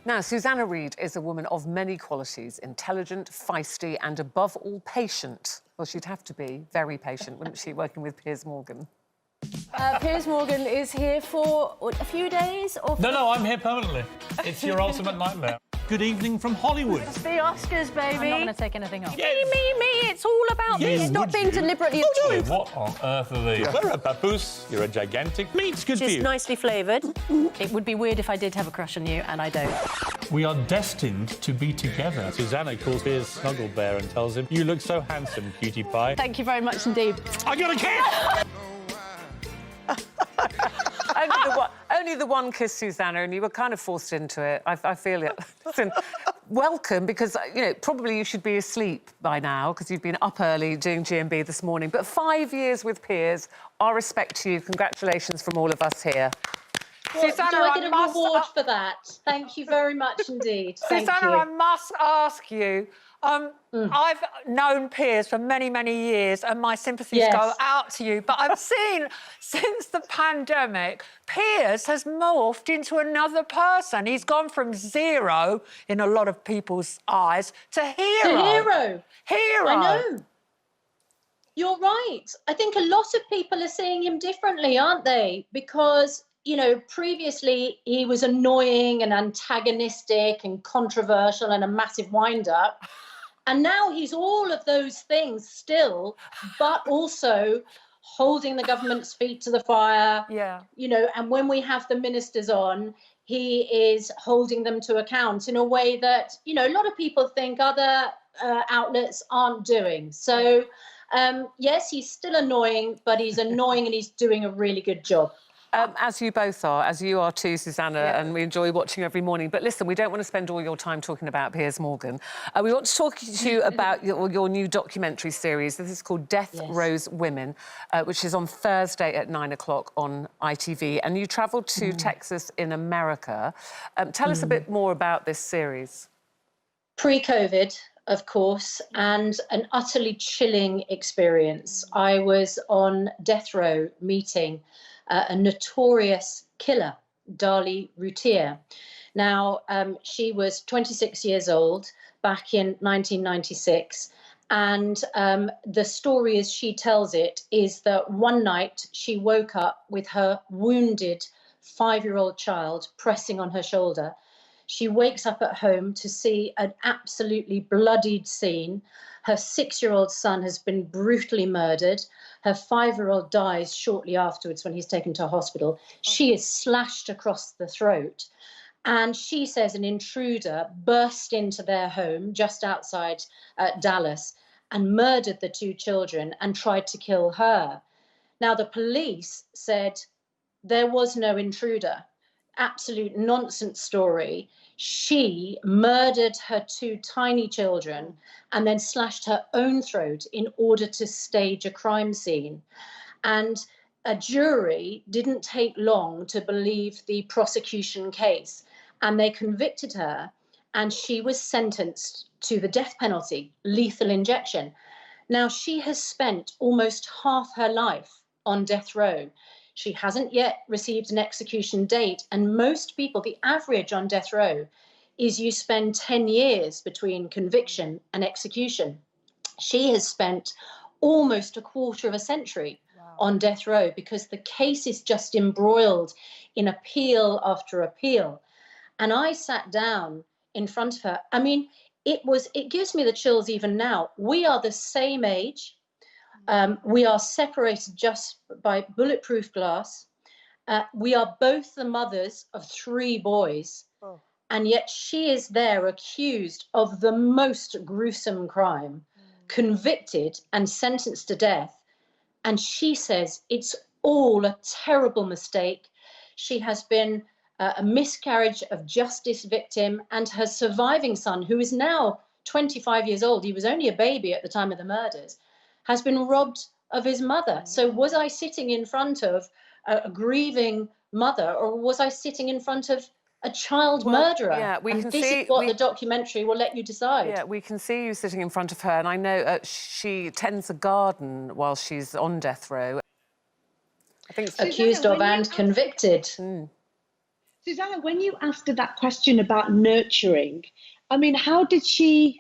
Now, Susanna Reid is a woman of many qualities, intelligent, feisty and, above all, patient. Well, she'd have to be very patient, wouldn't she, working with Piers Morgan? Piers Morgan is here for what, a few days? Or No, I'm here permanently. It's your ultimate nightmare. Good evening from Hollywood. It's the Oscars, baby. I'm not going to take anything off. Me, it's all about me. Yes, Stop would being you? deliberately Yeah, what on earth are these? We're a papoose. You're a gigantic meat. Good for It's you. nicely flavoured. It would be weird if I did have a crush on you, and I don't. We are destined to be together. Susanna calls Piers Snuggle Bear and tells him, "You look so handsome, cutie pie." Thank you very much indeed. I got a kiss! Only the one kiss, Susanna, and you were kind of forced into it. I feel it. Listen, welcome, because, you know, probably you should be asleep by now because you've been up early doing G&B this morning. But 5 years with Piers, our respect to you. Congratulations from all of us here. Well, Susanna, do I get a reward for that? Thank you very much indeed. Susanna, I must ask you, I've known Piers for many, many years and my sympathies go out to you, but I've seen since the pandemic, Piers has morphed into another person. He's gone from zero, in a lot of people's eyes, to hero. To hero. Hero. I know. You're right. I think a lot of people are seeing him differently, aren't they? Because, you know, previously he was annoying and antagonistic and controversial and a massive wind-up. And now he's all of those things still, but also holding the government's feet to the fire. Yeah. You know, and when we have the ministers on, he is holding them to account in a way that, you know, a lot of people think other outlets aren't doing. So, yes, he's still annoying, but he's annoying and he's doing a really good job. As you both are, as you are too, Susanna, and we enjoy watching every morning. But listen, we don't want to spend all your time talking about Piers Morgan. We want to talk to you about your new documentary series. This is called Death Row's Women, which is on Thursday at 9 o'clock on ITV. And you travelled to Texas in America. Tell us a bit more about this series. Pre-COVID, of course, and an utterly chilling experience. I was on death row meeting a notorious killer, Dali Routier. Now, she was 26 years old back in 1996, and the story as she tells it is that one night she woke up with her wounded 5-year-old child pressing on her shoulder. She wakes up at home to see an absolutely bloodied scene. Her 6-year-old son has been brutally murdered. Her 5-year-old dies shortly afterwards when he's taken to hospital. She is slashed across the throat. And she says an intruder burst into their home just outside Dallas and murdered the 2 children and tried to kill her. Now, the police said there was no intruder. Absolute nonsense story. She murdered her 2 tiny children and then slashed her own throat in order to stage a crime scene. And a jury didn't take long to believe the prosecution case, and they convicted her, and she was sentenced to the death penalty, lethal injection. Now, she has spent almost half her life on death row. She hasn't yet received an execution date, and most people, the average on death row is you spend 10 years between conviction and execution. She has spent almost a quarter of a century on death row because the case is just embroiled in appeal after appeal. And I sat down in front of her. I mean, it gives me the chills even now. We are the same age. We are separated just by bulletproof glass. We are both the mothers of 3 boys. And yet she is there accused of the most gruesome crime, convicted and sentenced to death. And she says it's all a terrible mistake. She has been a miscarriage of justice victim, and her surviving son, who is now 25 years old, he was only a baby at the time of the murders, has been robbed of his mother. So was I sitting in front of a grieving mother, or was I sitting in front of a child murderer? Yeah, we can this see is what the documentary will let you decide. Yeah, we can see you sitting in front of her, and I know she tends a garden while she's on death row. I think accused of and convicted. Susanna, when you asked her that question about nurturing, I mean, how did she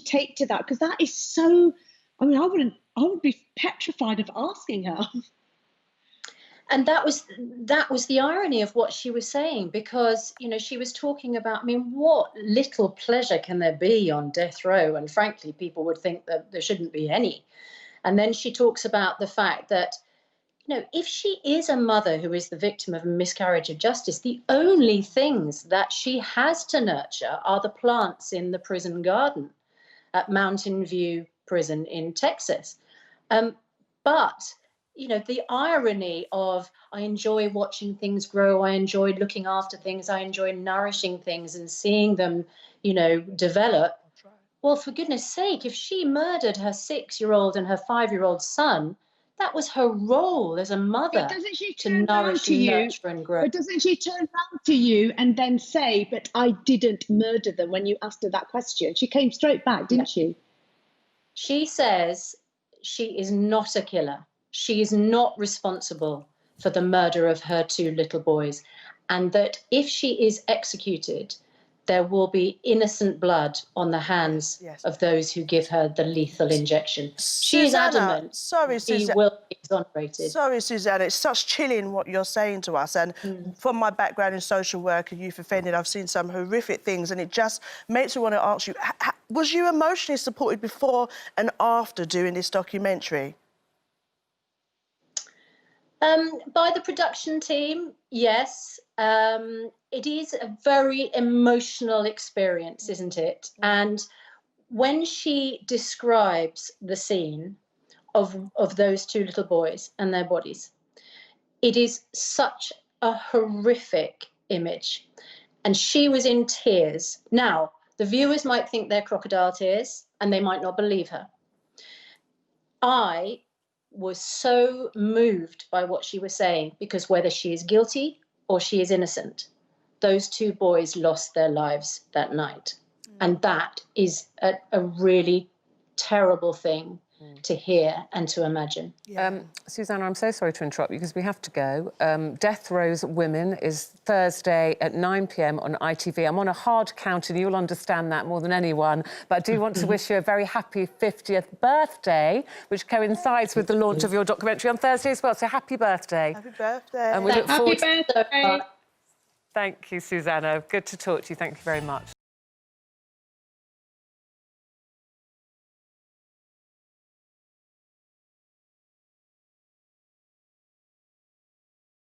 take to that? Because that is so, I mean, I would be petrified of asking her. And that was the irony of what she was saying, because, you know, she was talking about, I mean, what little pleasure can there be on death row? And frankly, people would think that there shouldn't be any. And then she talks about the fact that, you know, if she is a mother who is the victim of a miscarriage of justice, the only things that she has to nurture are the plants in the prison garden at Mountain View Prison in Texas. But you know, the irony of, I enjoy watching things grow, I enjoy looking after things, I enjoy nourishing things and seeing them, you know, develop. Well, for goodness sake, if she murdered her 6-year-old and her 5-year-old son, that was her role as a mother, to nourish and nurture and grow. But doesn't she turn around to you and then say, but I didn't murder them, when you asked her that question? She came straight back, didn't she? She says she is not a killer. She is not responsible for the murder of her 2 little boys, and that if she is executed, there will be innocent blood on the hands of those who give her the lethal injection. She is adamant she will be exonerated. Sorry, Susanna, it's such chilling what you're saying to us. And from my background in social work and youth offending, I've seen some horrific things, and it just makes me want to ask you, was you emotionally supported before and after doing this documentary? By the production team, yes. It is a very emotional experience, isn't it? And when she describes the scene of those 2 little boys and their bodies, it is such a horrific image. And she was in tears. Now, the viewers might think they're crocodile tears and they might not believe her. I was so moved by what she was saying, because whether she is guilty or she is innocent, those 2 boys lost their lives that night. And that is a really terrible thing to hear and to imagine. Susanna, I'm so sorry to interrupt you because we have to go. Death Row's Women is Thursday at 9 p.m. on ITV. I'm on a hard count and you'll understand that more than anyone, but I do want to wish you a very happy 50th birthday, which coincides with the launch of your documentary on Thursday as well. So happy birthday. Happy birthday. And we look forward Happy birthday. Thank you, Susanna. Good to talk to you. Thank you very much.